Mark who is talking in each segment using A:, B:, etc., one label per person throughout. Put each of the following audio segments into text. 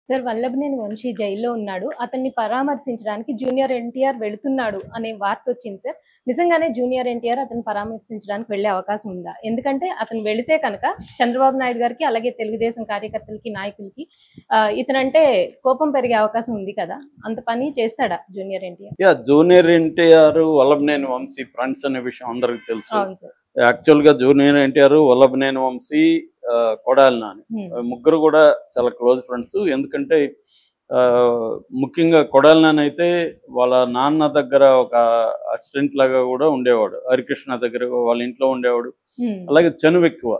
A: Sir Vallabhaneni Vamsi జైల్లో ఉన్నాడు. అతన్ని పరామర్శించడానికి జూనియర్ ఎన్టీఆర్ వెళుతున్నాడు అనే వార్తొచ్చింది సార్. నిజంగానే జూనియర్ ఎన్టీఆర్ అతన్ని పరామర్శించడానికి వెళ్ళే అవకాశం ఉందా? ఎందుకంటే అతను వెళితే కనుక చంద్రబాబు నాయుడు గారికి, అలాగే తెలుగుదేశం కార్యకర్తలకి, నాయకులకి ఇతనంటే కోపం పెరిగే అవకాశం ఉంది కదా! అంత పని చేస్తాడా junior NTR?
B: Junior NTR, Vallabhaneni Vamsi friends అనే విషయం అందరికి తెలుసు.
A: అవును సార్.
B: యాక్చువల్ గా జూనియర్ ఎన్టీఆర్, వల్లభనేని వంశీ, కొడాలి నాని ముగ్గురు కూడా చాలా క్లోజ్ ఫ్రెండ్స్. ఎందుకంటే ముఖ్యంగా కొడాలి నాని అయితే వాళ్ళ నాన్న దగ్గర ఒక అసిస్టెంట్ లాగా కూడా ఉండేవాడు. హరికృష్ణ దగ్గర వాళ్ళ ఇంట్లో ఉండేవాడు. అలాగే చనువు ఎక్కువ.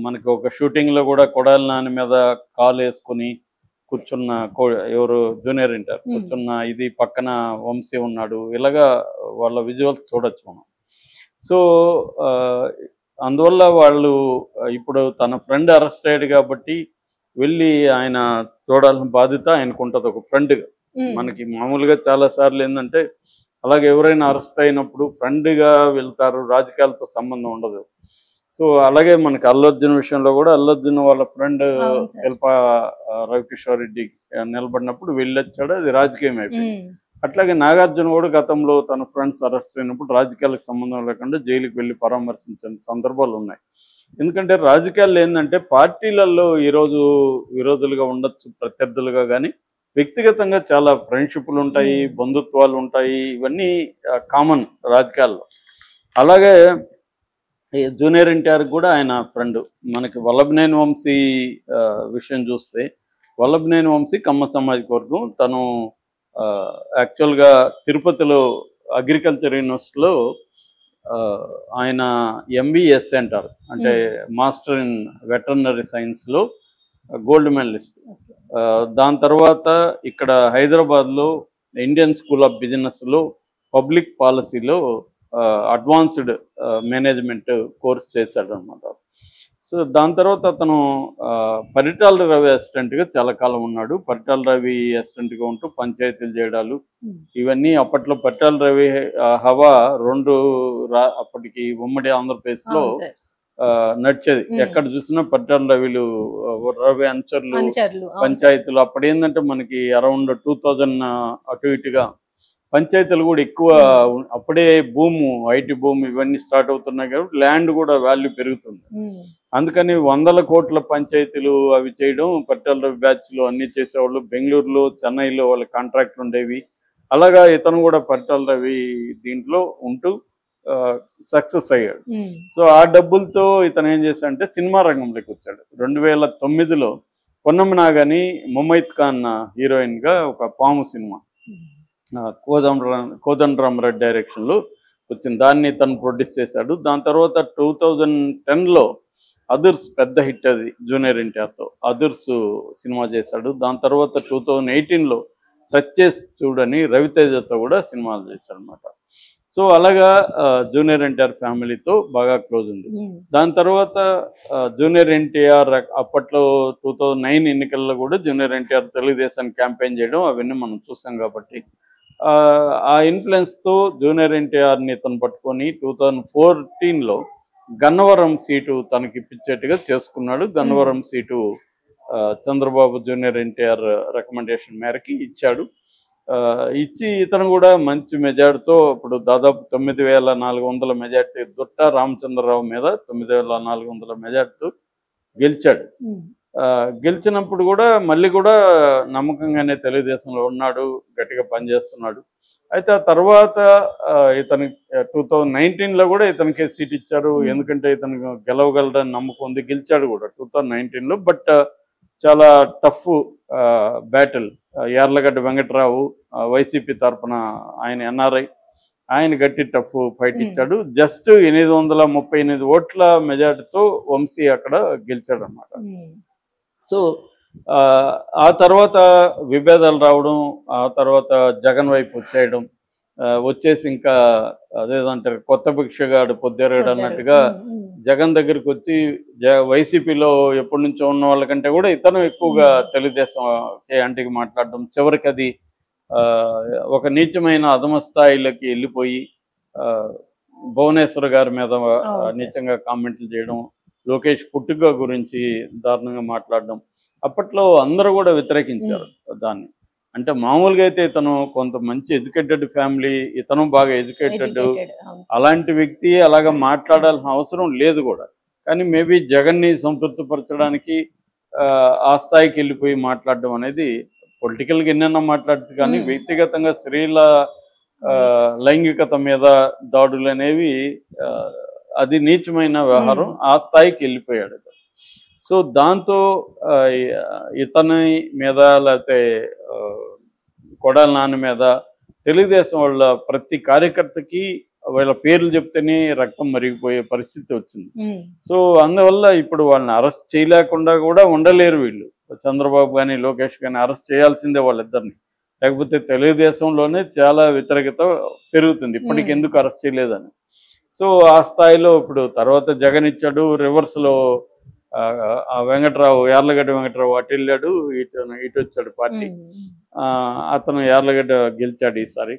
B: మనకి ఒక షూటింగ్ లో కూడా కొడాలి నాని మీద కాలు వేసుకుని కూర్చున్న ఎవరు జూనియర్ ఎన్టీఆర్ కూర్చున్న ఇది పక్కన వంశీ ఉన్నాడు. ఇలాగా వాళ్ళ విజువల్స్ చూడొచ్చు మనం. సో అందువల్ల వాళ్ళు ఇప్పుడు తన ఫ్రెండ్ అరెస్ట్ అయ్యాడు కాబట్టి వెళ్ళి ఆయన చూడాల్సిన బాధ్యత ఆయనకు ఉంటుంది ఒక ఫ్రెండ్గా. మనకి మామూలుగా చాలా సార్లు ఏంటంటే అలాగే ఎవరైనా అరెస్ట్ అయినప్పుడు ఫ్రెండ్గా వెళ్తారు, రాజకీయాలతో సంబంధం ఉండదు. సో అలాగే మనకి అల్లు అర్జున్ విషయంలో కూడా అల్లు అర్జున్ వాళ్ళ ఫ్రెండ్ శిల్పా రవికిషోర్ రెడ్డి నిలబడినప్పుడు వెళ్ళొచ్చాడు, అది రాజకీయం అయిపోయింది. అట్లాగే నాగార్జున కూడా గతంలో తన ఫ్రెండ్స్ అరెస్ట్ అయినప్పుడు రాజకీయాలకు సంబంధం లేకుండా జైలుకి వెళ్ళి పరామర్శించిన సందర్భాలు ఉన్నాయి. ఎందుకంటే రాజకీయాల్లో ఏంటంటే పార్టీలలో ఈరోజు విరోధులుగా ఉండొచ్చు, ప్రత్యర్థులుగా, కానీ వ్యక్తిగతంగా చాలా ఫ్రెండ్షిప్లు ఉంటాయి, బంధుత్వాలు ఉంటాయి. ఇవన్నీ కామన్ రాజకీయాల్లో. అలాగే జూనియర్ ఎన్టీఆర్ కూడా ఆయన ఫ్రెండ్. మనకి వల్లభనేని వంశీ విషయం చూస్తే వల్లభనేని వంశీ కమ్మ సామాజిక వర్గం. తను యాక్చువల్గా తిరుపతిలో అగ్రికల్చర్ యూనివర్సిటీలో ఆయన ఎంబీఎస్ అంటారు, అంటే మాస్టర్ ఇన్ వెటర్నరీ సైన్స్లో గోల్డ్ మెడలిస్ట్. దాని తర్వాత ఇక్కడ హైదరాబాద్లో ఇండియన్ స్కూల్ ఆఫ్ బిజినెస్లో పబ్లిక్ పాలసీలో అడ్వాన్స్డ్ మేనేజ్మెంట్ కోర్స్ చేశాడు అనమాట. సో దాని తర్వాత అతను పరిటాల రవి అసిస్టెంట్గా చాలా కాలం ఉన్నాడు. పరిటాల రవి అసిస్టెంట్గా ఉంటూ పంచాయతీలు చేయడాలు ఇవన్నీ అప్పట్లో పరిటాల రవి హవా అప్పటికి ఉమ్మడి ఆంధ్రప్రదేశ్లో నడిచేది. ఎక్కడ చూసినా పరిటాల రవి అనుచరులు, పంచాయతీలు. అప్పుడు ఏంటంటే మనకి అరౌండ్ 2000 అటు ఇటుగా పంచాయతీలు కూడా ఎక్కువ. అప్పుడే ఐటీ భూమి ఇవన్నీ స్టార్ట్ అవుతున్నాయి కాబట్టి ల్యాండ్ కూడా వాల్యూ పెరుగుతుంది. అందుకని 100 కోట్ల పంచాయతీలు అవి చేయడం పరిటాల రవి బ్యాచ్లు అన్ని చేసేవాళ్ళు. బెంగళూరులో, చెన్నైలో వాళ్ళ కాంట్రాక్ట్లు ఉండేవి. అలాగా ఇతను కూడా పరిటాల రవి దీంట్లో ఉంటూ సక్సెస్ అయ్యాడు. సో ఆ డబ్బులతో ఇతను ఏం చేశాడంటే సినిమా రంగంలోకి వచ్చాడు. 2009లో పొన్నమ్మ నాగని ముమైత్ ఖాన్ హీరోయిన్గా ఒక పాము సినిమా కోదండరామరెడ్డి డైరెక్షన్లో వచ్చింది. దాన్ని తను ప్రొడ్యూస్ చేశాడు. దాని తర్వాత 2010లో అదుర్స్ పెద్ద హిట్, అది జూనియర్ ఎన్టీఆర్తో అదుర్స్ సినిమా చేశాడు. దాని తర్వాత 2018లో టచ్ చేసి చూడని రవితేజతో కూడా సినిమాలు చేశాడు అనమాట. సో అలాగా జూనియర్ ఎన్టీఆర్ ఫ్యామిలీతో బాగా క్లోజ్ ఉంది. దాని తర్వాత జూనియర్ ఎన్టీఆర్ అప్పట్లో 2009 ఎన్నికల్లో కూడా జూనియర్ ఎన్టీఆర్ తెలుగుదేశాన్ని క్యాంపెయిన్ చేయడం అవన్నీ మనం చూసాం కాబట్టి ఆ ఇన్ఫ్లుయెన్స్తో జూనియర్ ఎన్టీఆర్ని తను పట్టుకొని 2014లో గన్నవరం సీటు తనకి ఇప్పించేట్టుగా చేసుకున్నాడు. Gannavaram seat Chandrababu junior NTR recommendation మేరకి ఇచ్చాడు. ఇచ్చి ఇతను కూడా మంచి మెజార్టీతో ఇప్పుడు దాదాపు 9400 మెజార్టీ, దుట్ట రామచంద్రరావు మీద 9400 మెజార్టీతో గెలిచాడు. గెలిచినప్పుడు కూడా మళ్ళీ కూడా నమ్మకంగానే తెలుగుదేశంలో ఉన్నాడు, గట్టిగా పనిచేస్తున్నాడు. అయితే ఆ తర్వాత ఇతను 2019లో కూడా ఇతనికి సీట్ ఇచ్చారు. ఎందుకంటే ఇతను గెలవగలడని నమ్మకం ఉంది. గెలిచాడు కూడా 2019లో. బట్ చాలా tough battle. Yarlagadda Venkatarao YCP తరఫున, ఆయన ఎన్ఆర్ఐ, ఆయన గట్టి టఫ్ ఫైట్ ఇచ్చాడు. జస్ట్ 838 ఓట్ల మెజార్టీతో వంశీ అక్కడ గెలిచాడు అన్నమాట. సో ఆ తర్వాత విభేదాలు రావడం, ఆ తర్వాత జగన్ వైపు వచ్చేసి ఇంకా అదేదంటారు కొత్త భిక్షగాడు పొద్దురగాడు అన్నట్టుగా జగన్ దగ్గరికి వచ్చి వైసీపీలో ఎప్పటి నుంచో ఉన్న వాళ్ళకంటే కూడా ఇతను ఎక్కువగా తెలుగుదేశం అంటికి మాట్లాడడం, చివరికి అది ఒక నీచమైన అధమ స్థాయిలోకి వెళ్ళిపోయి భువనేశ్వర్ గారి మీద నీచంగా కామెంట్లు చేయడం, లోకేష్ పుట్టుక గురించి దారుణంగా మాట్లాడడం, అప్పట్లో అందరూ కూడా వ్యతిరేకించారు దాన్ని. అంటే మామూలుగా అయితే ఇతను కొంత మంచి ఎడ్యుకేటెడ్ ఫ్యామిలీ, ఇతను బాగా ఎడ్యుకేటెడ్, అలాంటి వ్యక్తి అలాగా మాట్లాడాల్సిన అవసరం లేదు కూడా. కానీ మేబీ జగన్ని సంతృప్తిపరచడానికి ఆ స్థాయికి వెళ్ళిపోయి మాట్లాడడం అనేది, పొలిటికల్గా ఎన్నెన్నో మాట్లాడుతుంది కానీ వ్యక్తిగతంగా స్త్రీల లైంగికత మీద దాడులు అనేవి అది నీచమైన వ్యవహారం. ఆ స్థాయికి వెళ్ళిపోయాడు. సో దాంతో ఇతని మీద లేకపోతే కొడాలి నాని మీద తెలుగుదేశం వాళ్ళ ప్రతి కార్యకర్తకి వీళ్ళ పేర్లు చెప్తేనే రక్తం మరిగిపోయే పరిస్థితి వచ్చింది. సో అందువల్ల ఇప్పుడు వాళ్ళని అరెస్ట్ చేయలేకుండా కూడా ఉండలేరు వీళ్ళు. చంద్రబాబు కానీ లోకేష్ కానీ అరెస్ట్ చేయాల్సిందే వాళ్ళిద్దరిని, లేకపోతే తెలుగుదేశంలోనే చాలా వ్యతిరేకత పెరుగుతుంది ఇప్పటికి ఎందుకు అరెస్ట్ చేయలేదని. సో ఆ స్థాయిలో ఇప్పుడు తర్వాత జగన్ ఇచ్చాడు, రివర్స్లో వెంకట్రావు, యార్లగడ్డ వెంకట్రావు అటు వెళ్ళాడు, ఇటు వచ్చాడు పార్టీ. అతను యార్లగడ్డ గెలిచాడు ఈసారి,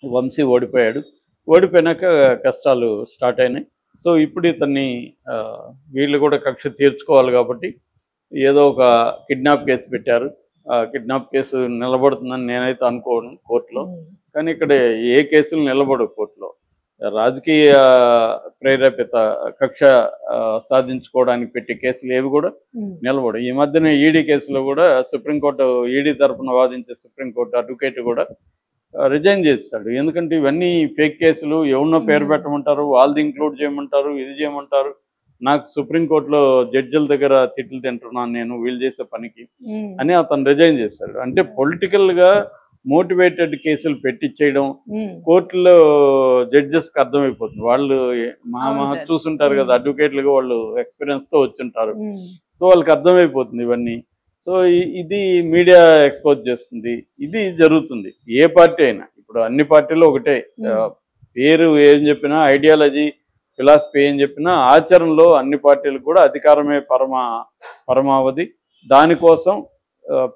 B: వంశీ ఓడిపోయాడు. ఓడిపోయినాక కష్టాలు స్టార్ట్ అయినాయి. సో ఇప్పుడు ఇతన్ని వీళ్ళు కూడా కక్ష తీర్చుకోవాలి కాబట్టి ఏదో ఒక కిడ్నాప్ కేసు పెట్టారు. కిడ్నాప్ కేసు నిలబడుతుందని నేనైతే అనుకోను కోర్టులో. కానీ ఇక్కడ ఏ కేసులు నిలబడవు కోర్టులో. రాజకీయ ప్రేరేపిత కక్ష సాధించుకోవడానికి పెట్టే కేసులు ఏవి కూడా నిలబడు. ఈ మధ్యన ఈడీ కేసులో కూడా సుప్రీంకోర్టు, ఈడీ తరఫున వాదించే సుప్రీంకోర్టు అడ్వకేట్ కూడా రిజైన్ చేస్తాడు. ఎందుకంటే ఇవన్నీ ఫేక్ కేసులు, ఎవరినో పేరు పెట్టమంటారు, వాళ్ళది ఇంక్లూడ్ చేయమంటారు, ఇది చేయమంటారు. నాకు సుప్రీంకోర్టులో జడ్జిల దగ్గర తిట్లు తింటున్నాను నేను వీళ్ళు చేసే పనికి అని అతను రిజైన్ చేస్తాడు. అంటే పొలిటికల్గా మోటివేటెడ్ కేసులు పెట్టించేయడం కోర్టులో జడ్జెస్కి అర్థమైపోతుంది. వాళ్ళు చూసుంటారు కదా, అడ్వకేట్లుగా వాళ్ళు ఎక్స్పీరియన్స్తో వచ్చుంటారు. సో వాళ్ళకి అర్థమైపోతుంది ఇవన్నీ. సో ఇది మీడియా ఎక్స్పోజ్ చేస్తుంది. ఇది జరుగుతుంది ఏ పార్టీ అయినా. ఇప్పుడు అన్ని పార్టీలు ఒకటే, పేరు ఏం చెప్పినా, ఐడియాలజీ ఫిలాసఫీ ఏం చెప్పినా ఆచరణలో అన్ని పార్టీలకు కూడా అధికారమే పరమావధి. దానికోసం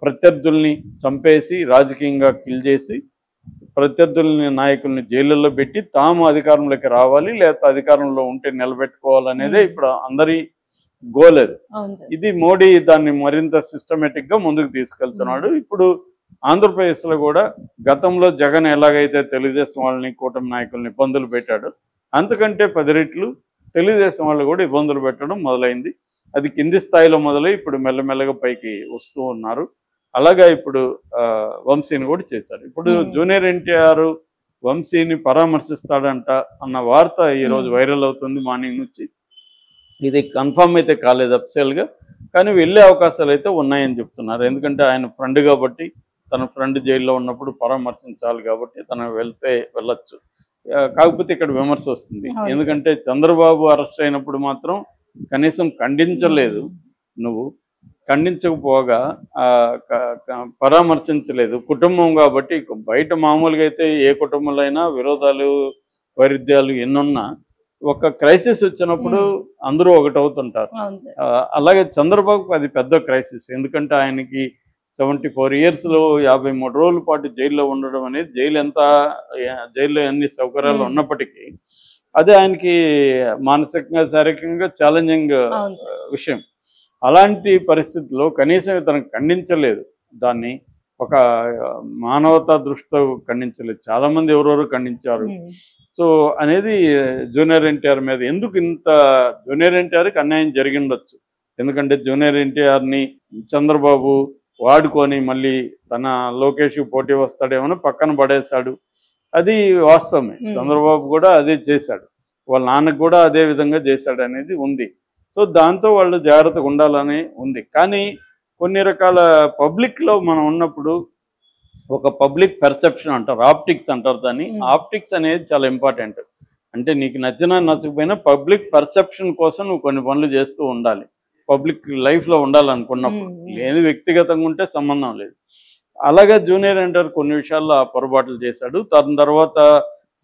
B: ప్రత్యర్థుల్ని చంపేసి రాజకీయంగా కిల్ చేసి ప్రత్యర్థుల్ని, నాయకుల్ని జైళ్ళల్లో పెట్టి తాము అధికారంలోకి రావాలి, లేకపోతే అధికారంలో ఉంటే నిలబెట్టుకోవాలనేదే ఇప్పుడు అందరి గోల్. అది ఇది మోడీ దాన్ని మరింత సిస్టమేటిక్ గా ముందుకు తీసుకెళ్తున్నాడు. ఇప్పుడు ఆంధ్రప్రదేశ్లో కూడా గతంలో జగన్ ఎలాగైతే తెలుగుదేశం వాళ్ళని, కూటమి నాయకుల్ని ఇబ్బందులు పెట్టాడు, అంతకంటే 10 రెట్లు తెలుగుదేశం వాళ్ళు కూడా ఇబ్బందులు పెట్టడం మొదలైంది. అది కింది స్థాయిలో మొదలై ఇప్పుడు మెల్లమెల్లగా పైకి వస్తూ ఉన్నారు. అలాగా ఇప్పుడు వంశీని కూడా చేశారు. ఇప్పుడు జూనియర్ ఎన్టీఆర్ వంశీని పరామర్శిస్తాడంట అన్న వార్త ఈరోజు వైరల్ అవుతుంది మార్నింగ్ నుంచి. ఇది కన్ఫర్మ్ అయితే కాలేదు అఫీషియల్గా, కానీ వెళ్ళే అవకాశాలు అయితే ఉన్నాయని చెప్తున్నారు. ఎందుకంటే ఆయన ఫ్రెండ్ కాబట్టి, తన ఫ్రెండ్ జైల్లో ఉన్నప్పుడు పరామర్శించాలి కాబట్టి తను వెళ్తే వెళ్ళొచ్చు. కాకపోతే ఇక్కడ విమర్శ వస్తుంది. ఎందుకంటే చంద్రబాబు అరెస్ట్ అయినప్పుడు మాత్రం కనీసం ఖండించలేదు, నువ్వు ఖండించకపోగా పరామర్శించలేదు. కుటుంబం కాబట్టి, బయట మామూలుగా అయితే ఏ కుటుంబంలో అయినా విరోధాలు, వైరుధ్యాలు ఎన్నున్నా ఒక క్రైసిస్ వచ్చినప్పుడు అందరూ ఒకటవుతుంటారు. అలాగే చంద్రబాబుకు అది పెద్ద క్రైసిస్. ఎందుకంటే ఆయనకి 74 ఇయర్స్లో 53 రోజుల పాటు జైల్లో ఉండడం అనేది, జైల్లో ఎన్ని సౌకర్యాలు ఉన్నప్పటికీ అదే ఆయనకి మానసికంగా, శారీరకంగా ఛాలెంజింగ్ విషయం. అలాంటి పరిస్థితుల్లో కనీసం ఇతను ఖండించలేదు, దాన్ని ఒక మానవతా దృష్టితో ఖండించలేదు. చాలామంది ఎవరెవరు ఖండించారు. సో అనేది జూనియర్ ఎన్టీఆర్ మీద ఎందుకు ఇంత, జూనియర్ ఎన్టీఆర్కి అన్యాయం జరిగిండొచ్చు. ఎందుకంటే జూనియర్ ఎన్టీఆర్ని చంద్రబాబు వాడుకొని మళ్ళీ తన లోకేష్కి పోటీ వస్తాడేమో పక్కన పడేశాడు. అది వాస్తవమే. చంద్రబాబు కూడా అదే చేశాడు, వాళ్ళ నాన్నకు కూడా అదే విధంగా చేశాడు అనేది ఉంది. సో దాంతో వాళ్ళు జాగ్రత్తగా ఉండాలని ఉంది. కానీ కొన్ని రకాల పబ్లిక్లో మనం ఉన్నప్పుడు ఒక పబ్లిక్ పర్సెప్షన్ అంటారు, ఆప్టిక్స్ అంటారు దాన్ని. ఆప్టిక్స్ అనేది చాలా ఇంపార్టెంట్. అంటే నీకు నచ్చినా నచ్చకపోయినా పబ్లిక్ పర్సెప్షన్ కోసం నువ్వు కొన్ని పనులు చేస్తూ ఉండాలి, పబ్లిక్ లైఫ్లో ఉండాలనుకున్నప్పుడు. లేదు వ్యక్తిగతంగా ఉంటే సంబంధం లేదు. అలాగే జూనియర్ ఎన్టీఆర్ కొన్ని విషయాల్లో పొరపాట్లు చేశాడు. దాని తర్వాత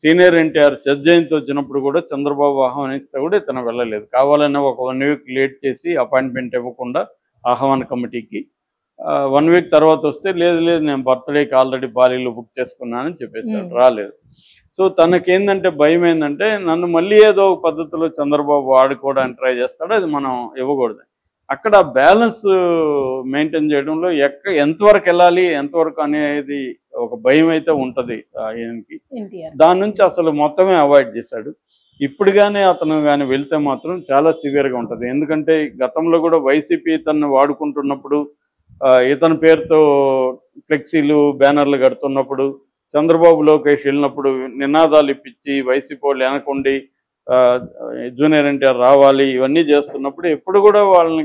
B: సీనియర్ ఎన్టీఆర్ జయంతి వచ్చినప్పుడు కూడా చంద్రబాబు ఆహ్వానిస్తే కూడా ఇతను వెళ్ళలేదు. కావాలనే ఒక 1 వీక్ లేట్ చేసి అపాయింట్మెంట్ ఇవ్వకుండా ఆహ్వాన కమిటీకి 1 వీక్ తర్వాత వస్తే లేదు నేను బర్త్డేకి ఆల్రెడీ బాలీలు బుక్ చేసుకున్నానని చెప్పేశాడు, రాలేదు. సో తనకేందంటే భయం ఏంటంటే నన్ను మళ్ళీ ఏదో పద్ధతిలో చంద్రబాబు ఆడుకోవడానికి ట్రై చేస్తాడు, అది మనం ఇవ్వకూడదు. అక్కడ బ్యాలెన్స్ మెయింటైన్ చేయడంలో ఎంతవరకు వెళ్ళాలి ఎంతవరకు అనేది ఒక భయం అయితే ఉంటుంది ఆయనకి. దాని నుంచి అసలు మొత్తమే అవాయిడ్ చేశాడు. ఇప్పుడు కానీ అతను కానీ వెళ్తే మాత్రం చాలా సివియర్గా ఉంటుంది. ఎందుకంటే గతంలో కూడా వైసీపీ ఇతన్ని వాడుకుంటున్నప్పుడు ఇతని పేరుతో ఫ్లెక్సీలు బ్యానర్లు కడుతున్నప్పుడు చంద్రబాబు లోకేష్ వెళ్ళినప్పుడు నినాదాలు ఇప్పించి వైసీపీ వాళ్ళు వెనకుండి జూనియర్ ఎన్టీఆర్ రావాలి ఇవన్నీ చేస్తున్నప్పుడు ఎప్పుడు కూడా వాళ్ళని